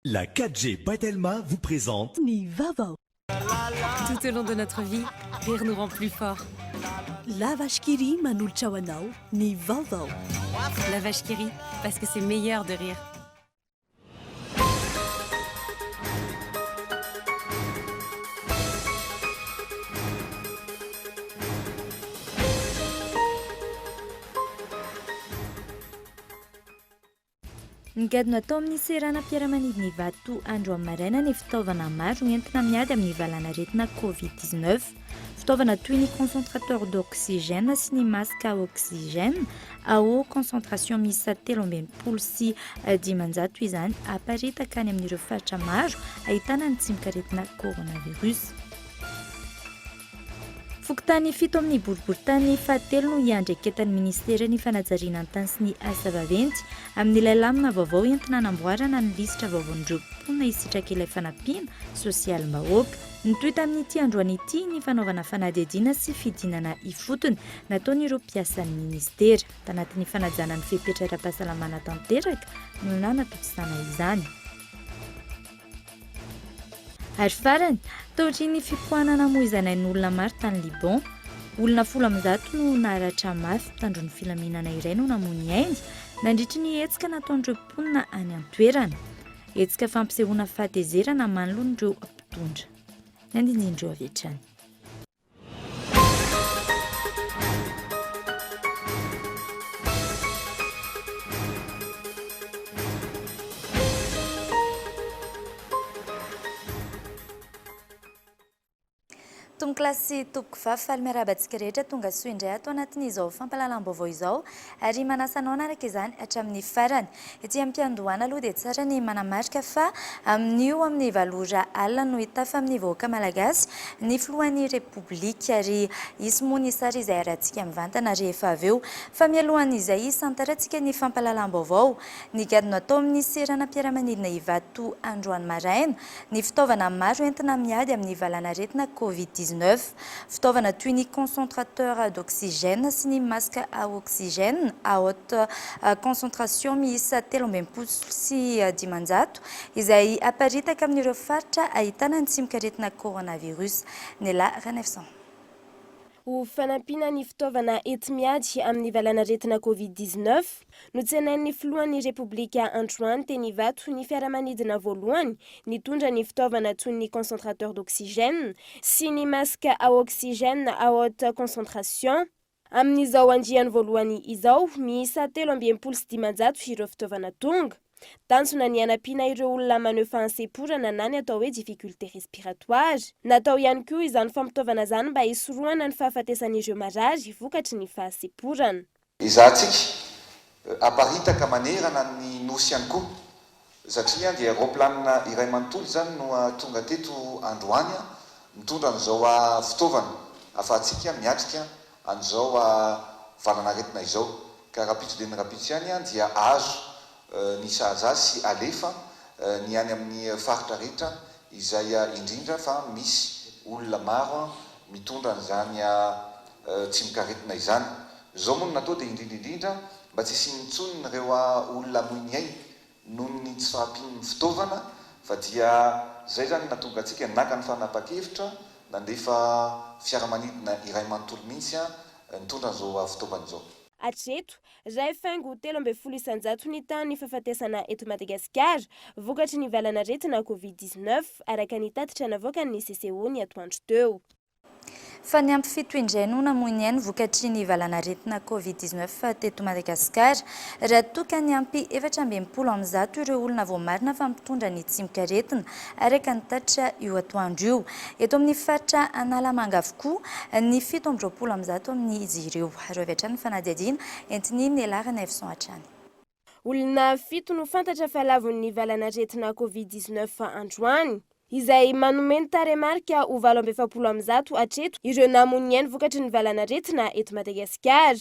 La 4G Batelma vous présente Ni Vaovao. Tout au long de notre vie, rire nous rend plus forts. La vache qui rit manolotra ho anao, Ni Vaovao. La vache qui rit, parce que c'est meilleur de rire. Nigadina atao amin'ny serana mpiara-manidina ivato andro amin'ny maraina ny fitaovana maro entina miady amin'ny valana aretina Covid-19. Fitaovana toy ny concentrateur d'oxygène sy ny masque à oxygène ao concentration miisa 320 sy 500 izany aparitaka any amin'ireo faritra maro ahitana ny tsimok'aretina coronavirus. Fokontany fito amin'ny boriboritany fahatelo no iandreketan'ny ministera ny fanajariana ny tany sy ny asa vaventy amin'ilay lamina vaovao entina hanamboarana ny lisitra vaovaon'ireo mponina hisitraka ilay fanampiana sosialim-bahoaka. Nitoy tamin'ity androany ity ny fanaovana fanadihadiana sy fidinana ifotony nataon'ireo mpiasan'ny ministera tanatin'ny fanajana ny fepetra ara-pahasalamana tanteraka no nanatokisana izany. Ary farany, taotry ny fipohanana moa izanain'olona maro tany Liban, olona 10 no naratra mafy tandron'ny filaminana iray no namony aindy nandritry ny hetsika nataon'ireo mponina any an-toerana. Hetsika fampisehoana fahatezerana manoloan'ireo mpitondra. Nandindindreo avy hatrany. Tomboklasy toboko vavy faly miarabantsika rehetra tonga soa indray ato anatin'izao fampahalalam-baovao izao ary manasanao anaraka izany hatramin'ny farany. Ety am-piandohana aloha dia tsara ny manamarika fa amin'io amin'ny valora alina no hita fa amin'ny vahoaka malagasy ny filohan'ny repoblika ary isy moa ny sary izay arantsika mivantana rehefa avy eo. Fa mialohan'izay isantarantsika ny fampahalalam-baovao nigadina atao amin'ny serana mpiara-manidina ivato androany maraina ny fitaovana maro entina miady amin'ny valana aretina Covid-19. Fitaovana toy ny concentrateur d'oxygène sy ny masque à oxygène à haute concentration miisa 320 sy 500 izay aparitaka amin'ireo faritra ahitana ny tsimok'aretina coronavirus Nela 900. Ho fanampiana ny fitaovana enti-miady amin'ny valana aretina Covid-19 no tsenain'ny filohan'ny Repoblika androany teny ivato ny fiaramanidina voalohany nitondra ny fitaovana toy ny concentrateur d'oxygène sy ny masque à oxygène à haute concentration. Amin'izao andriany voalohany izao miisa 320 sy 500 ireo fitaovana tonga. Tansona ny anampiana ireo olona maneho fahanseporana na ny atao hoe difficulté respiratoire. Natao ihany koa izany fampitaovana izany mba hisorohana ny fahafatesan'ireo marary vokatry ny fahanseporana. Izahantsika aparitaka manerana ny nosy ihany koa satria dia roplanina iray manontolo izany no tonga teto androany mitondra an'izao fitaovana afahantsika miatrika an'izao valana aretina izao ka rapitso dia ny rapitso ihany dia azo ny sahaza sy alefa ny any amin'ny faritra rehetra izay indrindra fa misy olona maro mitondra n'izany tsimok'aretina izany. Izao moa no natao dia indrindra mba tsy sinitsony ireo olona moiniay noho ny tsy fahampian'ny fitaovana fa dia zay zany natonga antsika naka ny fanapa-kevitra nandefa fiaramanidina iray manontolo mihitsy nitondra an'izao fitaovana izao. Hatreto, ray faingo 13 isanjato ny tany fahafatesana eto Madagasikara vokatry ny valana aretina Covid-19 araka ny tatitra navoaka ny CCO ny atoandro teo. Fa ny ampy fito indray no namony ainy vokatry ny valana aretina Covid-19 teto Madagasikara raha toka ny ampy 420 ireo olona vao marina fa mitondra ny tsimok'aretina araka ny tatitra io atoandro io. Eto amin'ny faritra Analamanga avokoa ny 720 amin'izy ireo. Ary avy hatrany fanadihadiana entiny Nela 900 hatrany. Olona fito no fantatra fa lavon'ny valana aretina Covid-19 androany. Izay manome taremarika ho 720 hatreto ireo namony ainy vokatry ny valana aretina eto Madagasikara.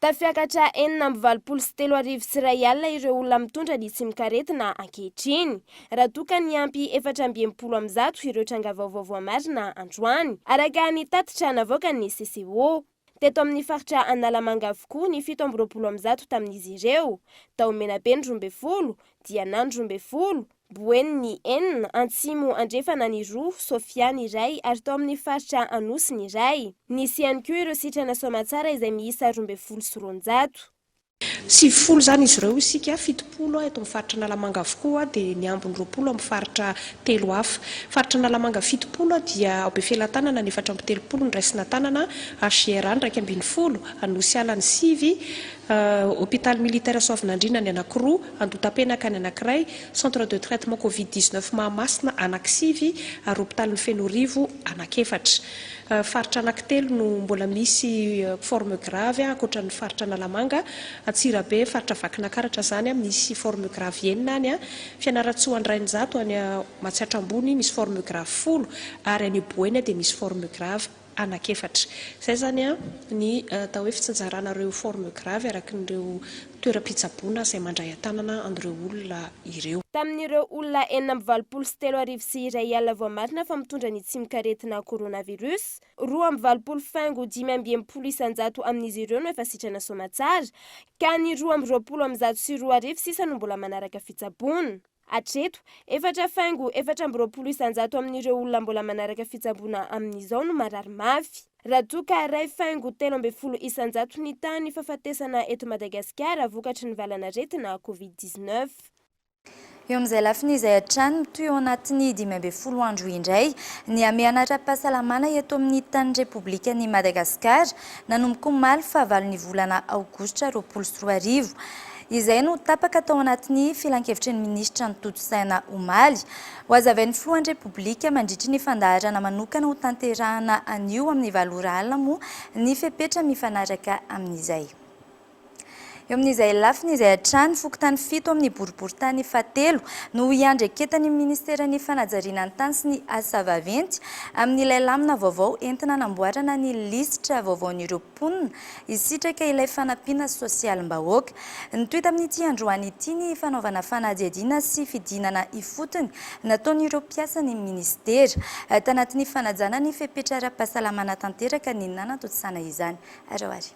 Tafiakatra 423 sy iray alina ireo olona mitondra ny tsimok'aretina ankehitriny raha toka ny ampy 420 ireo tranga vaovao marina androany araka ny tatitra navoaka ny CCO. Teto amin'ny faritra Analamanga avokoa ny 17 tamin'izy ireo. Taomenabe 12, Dianandro 12, Boeny 4, Antsimo Andrefana 2, Sofia 1 ary tao amin'ny faritra Anosy 1. Nisy ihany koa ireo sitrana Soamatsara izay miisa 12 sy 900. 70 zany izy ireo isika 70 eto amin'ny faritra Analamanga avokoa dia ny ambiny 20 amin'ny faritra telo hafa. Faritra Analamanga 70 dia Aobefelantanana ny 430 ny raisina tanana, HGR 120, Anosy Alany 9, hôpital militaire Soavinandriana ny anankiroa, Andotapenaka ny anankiray, centre de traitement Covid-19 Mahamasina anankisivy ary hôpital ny Fenorivo anankefatra. Faritra anankitelo no mbola misy forme grave ankoatra ny faritra Analamanga, Antsirabe faritra Vakinakaratra zany misy forme grave 9 any, Fianarantsoa Andrainjato any Matsiatra Ambony misy forme grave 10 ary any Boeny dia misy forme grave anankefatra. Zay zany ny atao hoe fitsinjaranareo forme grave araka nireo toeram-pitsaboana izay mandray antanana an'ireo olona ireo. Tamin'ireo olona 473 sy 1 alina voamarina fa mitondra ny tsimikaretina coronavirus, 2 faingo 5 isanjato amin'izy ireo no efa sitrana Soamatsara, ka ny 2 sy 2 sisa no mbola manaraka fitsaboana. Atreto, 4 faingo 4 isanjato amin'ireo olona mbola manaraka fitsaboana amin'izao no marary mafy. Raha toa ka 2 faingo 13 isanjato ny tany fahafatesana eto Madagasikara vokatry ny valanaretina Covid-19. Eo amin'izay lafiny izay hatrany toy ao anatin'ny 12 andro indray ny amianatra pahasalamana eto amin'ny tany Repoblikan'i Madagasikara nanomboka omaly fahavalo ny volana Aogositra 2024. Izay no tapaka tao anatin'ny filan-kevitry ny minisitra ny toto-saina omaly. Ho azavain'ny filohan'ny Repoblika mandritry ny fandaharana manokana ho tanterahana anio amin'ny 7 ora alina moa ny fepetra mifanaraka amin'izay. Eo amin'izay lafiny izay hatrany fokontany 7 amin'ny boriboritany fahatelo no iandreketan'ny ministeran'ny fanajariana ny tany sy ny asa vaventy amin'ilay lamina vaovao entina namboarana ny lisitra vaovaon'ireo mponina isitraka ilay fanampiana sosialim-bahoaka. Nytoeta amin'ity androany ity ny fanaovana fanadihadiana sy fidinana ifotony nataon'ireo mpiasan'ny ministera tanatin'ny fanajana ny fepetra ara-pahasalamana tanteraka ny nanatotosana izany. Aroary.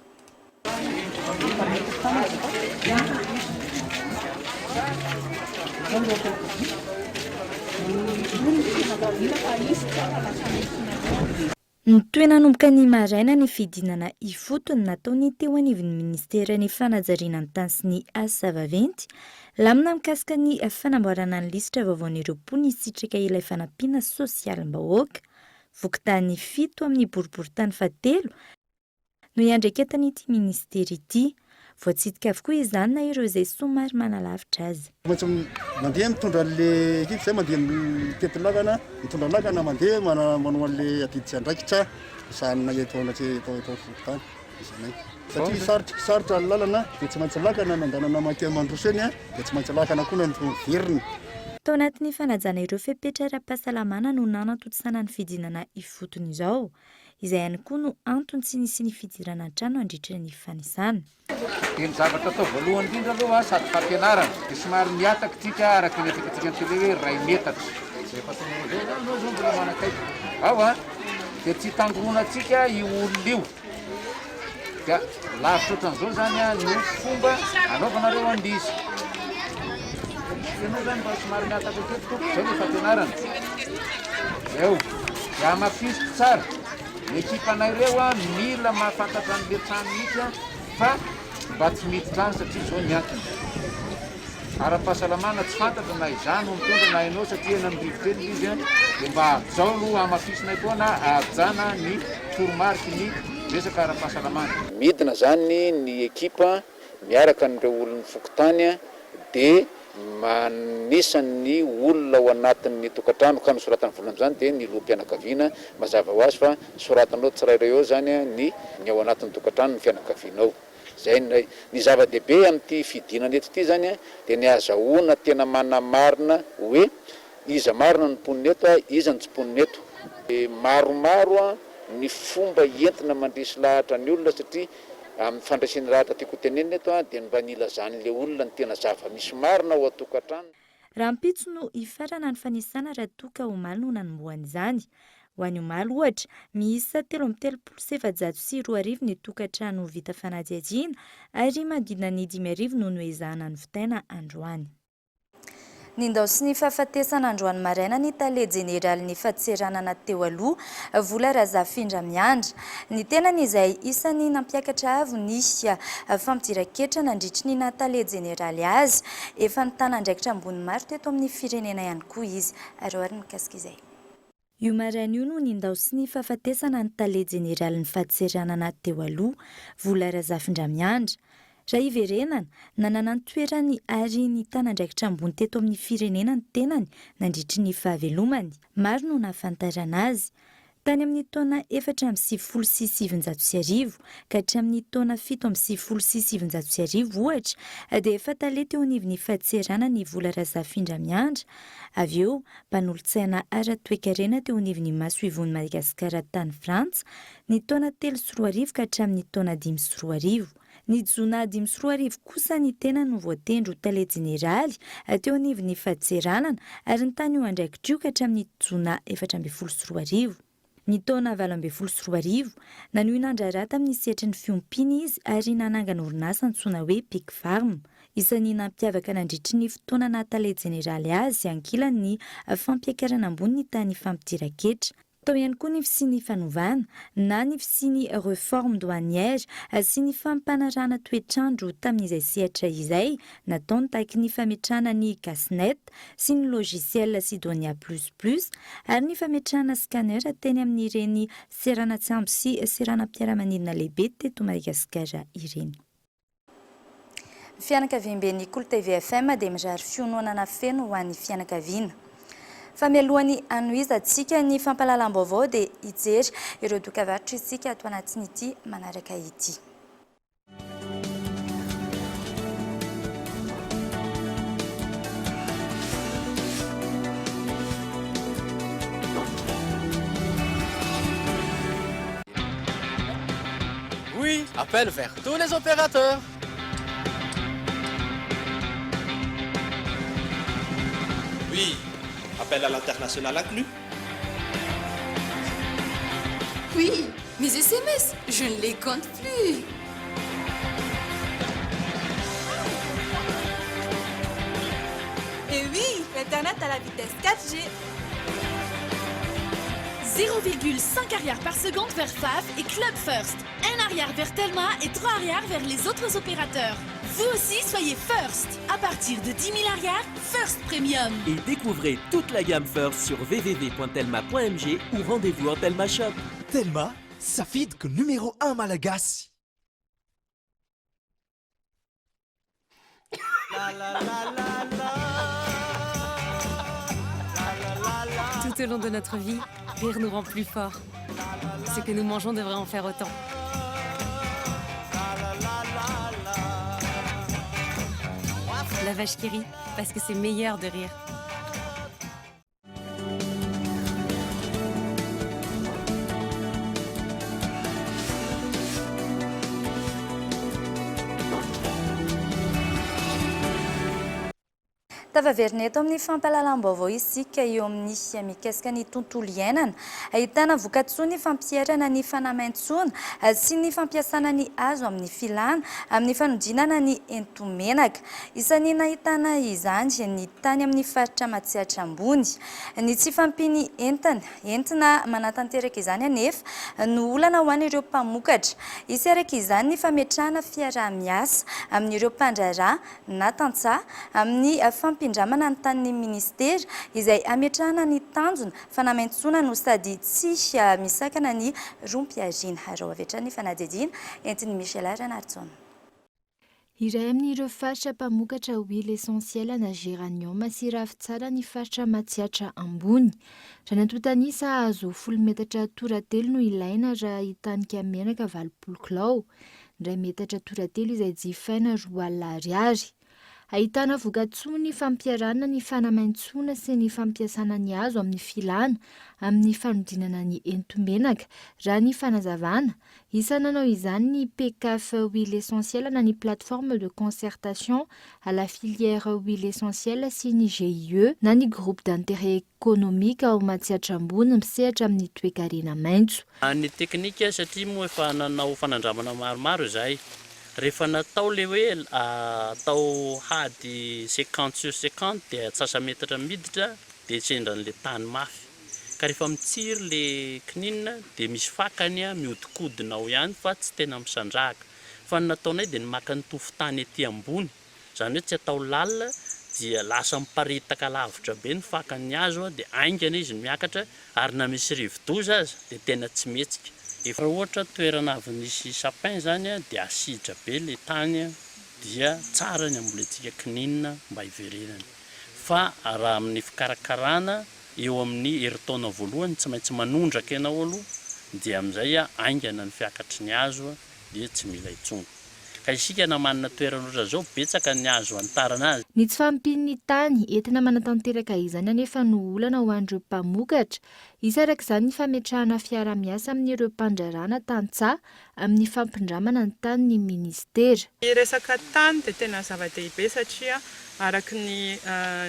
Nytoena nanomboka ny maraina ny fidinana ifotony nataony teo anivon'ny ministeran'ny fanajariana ny tany sy ny asa vaventy lamina mikasika ny fanamboarana ny lisitra vaovaon'ireo mponina isitraka ilay fanampiana sosialim-bahoaka vokotany 7 amin'ny boriboritany fahatelo no iandreketan'ity ministera ity. Voatsitsika avokoa izany na ireo izay somary manalavitra azy. Mandeha mitondra le ekipa zay mandeha mitety lakana, mitondra lakana mandeha manao an'le adiditsy andraikitra sanina eto anaty eto fototany izany. Satria sarotra ny lalana dia tsy maintsy lakana nandanana manke mandroso eny dia tsy maintsy lakana koa ny verina. Tao anatin'ny fanajana ireo fepetra ara-pahasalamana no nanatotosana ny fidinana ifotony izao. Izay ihany koa no antony tsy nisy ny fidirana trano andritra ny fanisana. Dia ny zavatra atao voalohany indrindra aloha sady fampianarana dia somary miataka tika araka ny etikatika ny tele hoe ray metatra. Zay fahasanao zao mbola manakaiky. Ao dia tsy tangoroanantsika io olona io. Dia lavitra ohatran'izao zany no fomba anaovanareo andisy. Ianao zany mba somary miataka keliko zay ny fampianarana. Eo, dia amafisiko tsara. Ny ekipanareo mila mahafantatra an'le trano mihitsy fa mba tsy mity trano satria zao ny antony. Ara-pahasalamana tsy fantatra na izany no mitondra na ianao satria eny amin'ny rivotreny izy dia mba zao no amafisinay koa na ajana ny toromarika ny resaka ara-pahasalamana. Midina zany ny ekipa miaraka n'ireo olona fokotany dia manisany olona ao anatin'ny tokantrano ka nosoratany volana amin'izany dia ny loha-mpianakaviana mazava ho azy fa soratanao tsirairay eo zany ny ao anatin'ny tokantrano ny fianakavianao. Zay ny zava-dehibe amin'ity fidinana eto ity zany dia ny azahoana tena manamarina hoe iza marina ny mponina eto iza ny tsy mponina eto. Maromaro ny fomba entina mandresy lahatra ny olona satria amin'ny fandraisany rahatra tiako tenenina eto dia mba nilazan'ilay olona ny tena zava-misy marina ao atokantrano. Raha mpitso no ifarana ny fanisana raha toa ka omaly no nanomboana izany. Ho an'ny omaly ohatra, miisa 337 ny tokantrano vita fanadihadiana ary manodidina ny 5,000 no noezahana ny vitaina androany. Nindao sy ny fahafatesana androany maraina ny tale jeneraly ny fahatseranana teo aloha vola razafindra miandra. Ny tenany izay isan'ny nampiakatra avo ny fampidiran-ketra nandritry ny natale jeneraly azy, efa nitana andraikitra ambony maro teto amin'ny firenena ihany koa izy. Aroary mikasika izay. Io maraina io no nindao sy ny fahafatesana ny tale jeneraly ny fahatseranana teo aloha vola razafindra miandra. Raha iverenana, nanana ny toerany ary ny tanandraikitra ambony teto amin'ny firenena ny tenany nandritry ny fahavelomany. Maro no nahafantarana azy. Tany amin'ny taona 4,790 ka hatramin'ny taona 7,790 ohatra dia efa tale teo anivon'ny fahatserana ny vola razafindra miandra. Avy eo, mpanolotsaina ara-toekarena teo anivon'ny masoivon'ny Madagasikara tany Frantsa ny taona 3,4 ka hatramin'ny taona 5,4. Ny jona 5,4 kosa ny tena no voatendro tale jeneraly teo anivon'ny fahatseranana ary ny tany io andraikitra io ka hatramin'ny jona 14,4. Ny taona 14,4 nanohy nandrarata amin'ny sehatry ny fiompiny izy ary nanangana orinasa antsoina hoe Pic Farm. Isan'ny nampiavaka nandritry ny fotoana natale jeneraly azy ankilany ny fampiakarana ambony ny tany fampidiran-ketra. Tao ihany koa ny fisiany fanovana na ny fisiany réforme douanière sy ny fampanarahana toetrandro tamin'izay sehatra izay nataony tahaky ny fametrahana ny gasnet sy ny logiciel Sidonia plus ary ny fametrahana scanner teny amin'ireny seranatsambo sy seranam-piaramanidina lehibe teto Madagasikara ireny. Fianakaviam-ben'ny Kolo TV FM dia mirary fionoana feno ho an'ny fianakaviana. Fa mialohany anoizantsika ny fampahalalam-baovao dia hijery ireo dokam-barotra isika ato anatin'ity manaraka ity. Oui, appel vers tous les opérateurs. Oui, appel à l'international inclus. Oui, mes SMS, je ne les compte plus. Et oui, Internet à la vitesse 4G. 0,5 arrière par seconde vers FAF et Club First. 1 arrière vers Telma et 3 arrière vers les autres opérateurs. Vous aussi, soyez First. À partir de 10 000 arrières, First Premium. Et découvrez toute la gamme First sur www.telma.mg ou rendez-vous en Telma Shop. Telma, Safid que numéro 1 Malagasy. Tout au long de notre vie, rire nous rend plus forts. Ce que nous mangeons devrait en faire autant. La vache qui rit, parce que c'est meilleur de rire. Tavaverina eto amin'ny fampahalalam-baovao isika eo amin'ny mikasika ny tontolo iainana. Ahitana vokatsoa ny fampiarana ny fanamaintsoana sy ny fampiasana ny hazo amin'ny filana amin'ny fanodinana ny ento-menaka. Isan'ny nahitana izany ny tany amin'ny faritra Matsihatra ambony. Ny tsy fampiny entina manatanteraka izany anefa no olana ho an'ireo mpamokatra. Isy araka izany ny fametrahana fiaraha-miasa amin'ireo mpandraharaha na tantsaha amin'ny fampindramana ny tanin'ny ministera izay ametrahana ny tanjona fanamaintsoana no sady tsy misakana ny rompiarina. Arao avy ny fanadihadiana entin'ny Michel Ranartson. Iray amin'ireo faritra mpamokatra huile essentielle na géranium sy ravitsara ny faritra Matsihatra ambony. Raha natotanisa azo 10 metatra toratelo no ilaina raha hitanika menaka 20 kilao. Indray metatra toratelo izay jifaina 2 alina ariary. ahitana voka-tsoa ny fampiarana ny fanamaintsona sy ny fampiasana ny hazo amin'ny filana amin'ny fanodinana ny entomenaka raha ny fanazavana. Isananao izany ny PKF huile essentielle na ny plateforme de concertation à la filière huile essentielle sy ny GIE na ny groupe d'intérêt économique ao Matsiatra ambony misehatra amin'ny toe-karena maintso. Ny teknika satria moa efa nanao fanandramana maromaro izahay. Rehefa natao le hoe atao hady 50/50 dia atsasametatra miditra dia tsendran'le tany mafy. Ka rehefa mitsiry le kininina dia misy fakany miodikodina ao ihany fa tsy tena misandrahaka. Fa ny nataonay dia ny maka ny tofotany etỳ ambony. Zany hoe tsy atao lalina dia lasa miparitaka lavitra be ny fakan'ny hazo dia aingana izy miakatra ary na misy rivo-doza aza dia tena tsy mihetsika. Efa ohatra toerana avy nisy sapin zany dia asidra be le tany dia tsara ny ambolentsika kininina mba hiverenany. Fa raha amin'ny fikarakarana eo amin'ny heritaona voalohany tsy maintsy manondraka ianao aloha dia amin'izay aingana ny fiakatry ny hazo dia tsy mila intsony. Ka isika na manana toerana ohatra zao betsaka ny hazo antarana azy. Ny tsy fampin'ny tany entina manatanteraka izany anefa no olana ho an'ireo mpamokatra. Isarak'izany ny fametrahana fiara-miasa amin'ireo mpandrarana tantsaha amin'ny fampindramana ny tany ny ministera. Resaka tany dia tena zava-dehibe satria araky ny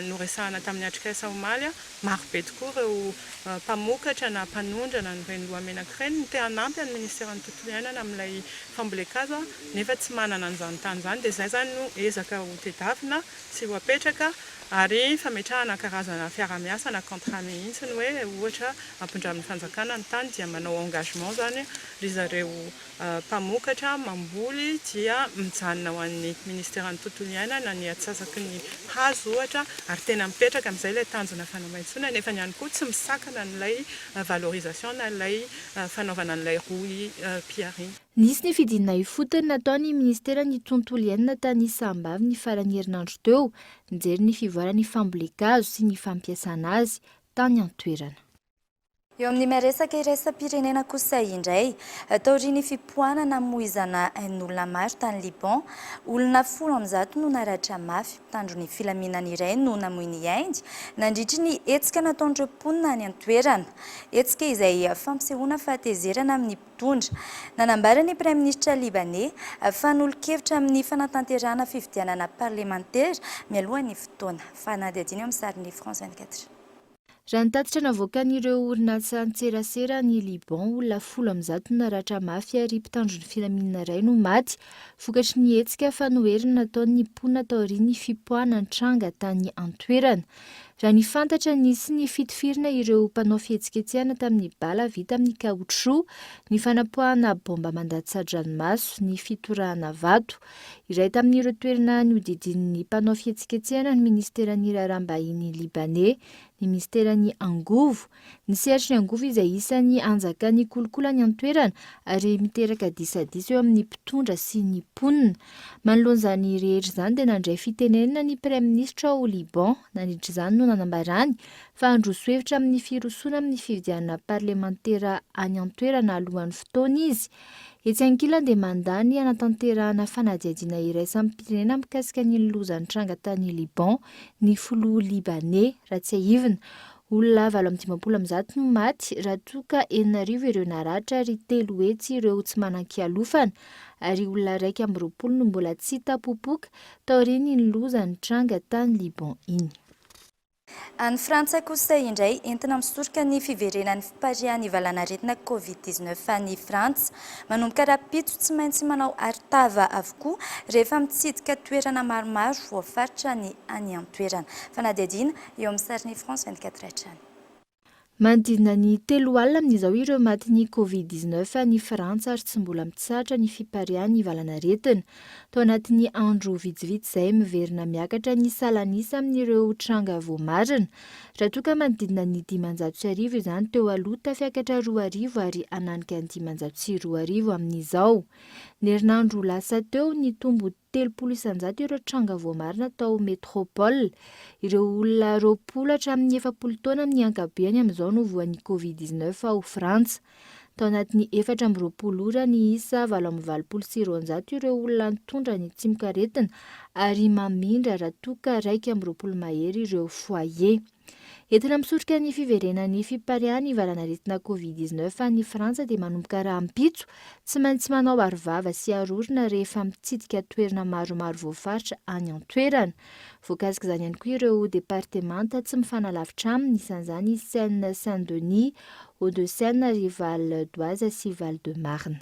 noresahana tamin'ny atrikasa omaly maro be tokoa ireo mpamokatra na mpanondrana nyreny lohamenaka ireny ny te hanampy ny ministeran'ny tontolo iainana amin'ilay fambolekasa nefa tsy manana an'izany tany zany dia izay zany no ezaka ho tedavina sy ho apetraka ary fametrahana karazana fiara-miasa na contrat mihitsy ny hoe ohatra ampindramin'ny fanjakana ny tany dia manao engagement zany ry zareo mpamokatra mamboly dia mijanona ho an'ny ministeran'ny tontolo iainana ny atsasaky ny hazo ohatra ary tena mipetraka amin'izay ilay tanjona fanamaintsona nefa ihany koa tsy misakana n'ilay valorisation na ilay fanaovana n'ilay roy piariny. Nisy ny fidinina ifotony nataon'ny ministera ny tontolo iainana tany Sambavy ny farany herinandro teo, nijery ny fivoarany fambolekazo sy ny fampiasana azy tany an-toerana. Eo amin'ny maresaka iraisam-pirenena kosa indray, taorian'ny fipoanana moizana ain'olona maro tany Liban, olona 10 no naratra mafy mpitandro ny filaminana iray no namoy ny Inde nandritry ny hetsika nataon'ireo mponina any an-toerana. Hetsika izay fampisehoana fahatezerana amin'ny mpitondra. Nanambara ny Prime Ministre Libanais fa nolo-kevitra amin'ny fanatanterahana fifidianana parlementaire mialohan'ny fotoana. Fanady adiny amin'ny sarin'ny France 24. Raha nitatitra navoakan'ireo orinasa an-tserasera ny Liban, olona 10 naratra mafy ary mpitandro ny filaminana iray no maty, vokatry ny hetsika fanoherina nataon'ny mponina taorian'ny fipoahana tranga tany an-toerana. Raha ny fantatra nisy ny fitifirina ireo mpanao fihetsiketsehana tamin'ny bala vita amin'ny kaotrou, ny fanapoahana bomba mandatsar-dranomaso, ny fitorahana vato. Iray tamin'ireo toerana niodidin'ny mpanao fihetsiketsehana ny ministeran'ny raharaham-bahiny Libanais, ny ministeran'ny angovo. Ny sehatry ny angovo izay isan'ny anjaka ny kolokolo any an-toerana ary miteraka disadisa eo amin'ny mpitondra sy ny mponina. Manoloan'izany rehetra izany dia nandray fitenenana ny Prime Ministre ao Liban, nandritra izany no nanambarany fa handroso hevitra amin'ny firosoana amin'ny fifidianana parlementera any an-toerana alohan'ny fotoana izy. Etsy ankilany dia mandany anatanterahana fanadihadiana iraisam-pirenena mikasika ny lozan'ny tranga tany Liban, ny filoha Libanais raha tsy haivina. Olona 750 no maty raha toa 9 ireo naratra ary 3 hetsy ireo tsy manan-kialofana ary olona 120 no mbola tsy tapopoka taorian'ny lozan'ny tranga tany Liban iny. Any Frantsa kosa indray entina misoroka ny fiverenan'ny fiparihan'ny valanaretina Covid-19 any Frantsa. Manomboka rapitso tsy maintsy manao artava avokoa rehefa mitsidika toerana maromaro voafaritra ny any an-toerana. Fanadihadiana eo amin'ny sarin'ny France 24 hatrany. Manodidina ny 3 alina amin'izao ireo matin'ny Covid-19 ny Frantsa ary tsy mbola mitsahatra ny fiparihan'ny valanaretina. Tao anatin'ny andro vitsivitsy izay miverina miakatra ny salanisa amin'ireo tranga voamarina. Raha toa ka manodidina ny 500 izany teo aloha tafiakatra 2 ary ananika ny 502 amin'izao. Ny herinandro lasa teo ny tombo 300 ireo tranga voamarina tao métropole. Ireo olona 20 hatramin'ny 70 taona amin'ny ankabehany amin'izao no voan'ny Covid-19 ao Frantsa. tao anatin'ny 4 ora ny isa 820 ireo olona nitondra ny tsy mikaretina ary mamindra raha toka 220 mahery ireo foyer. Entina misotrika ny fiverenan'ny fiparian'ny valanaretina Covid-19 ny Frantsa dia manomboka raha ampitso tsy maintsy manao arivava sy arorona rehefa mitsidika toerana maromaro voafaritra any an-toerana. Voakasika izany ihany koa ireo departemanta tsy mifanalavitra aminy, isan'izany Seine Saint-Denis, Hauts-de-Seine, Val d'Oise sy Val de Marne.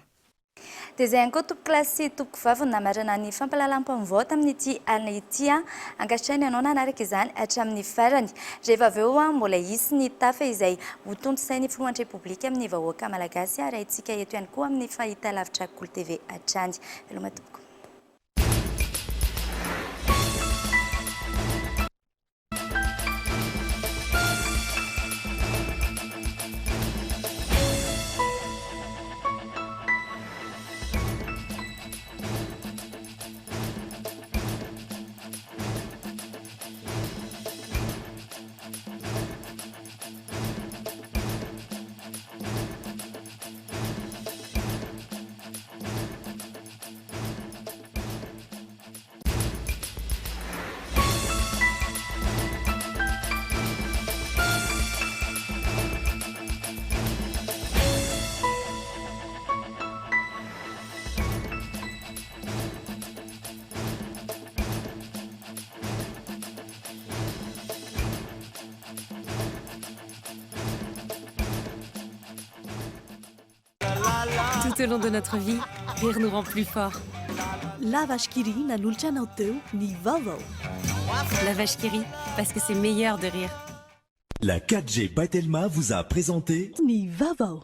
Dia izay ihany koa tompoko lasy tompoko vavy namarana ny fampahalalam-pamvao tamin'ity alina ity angatrany ianao nanaraka izany hatramin'ny farany. Rehefa avy eo mbola hisy ny tafa izay ho tontosain'ny filohan'ny repoblika amin'ny vahoaka malagasy ary haitsika eto ihany koa amin'ny fahitalavitra Kolo TV hatrany. Veloma tompoko. Tout au long de notre vie, rire nous rend plus forts. La vache qui rit nanolotra anao teo ny Vaovao. La vache qui rit, parce que c'est meilleur de rire. La 4G by Telma vous a présenté ny Vaovao.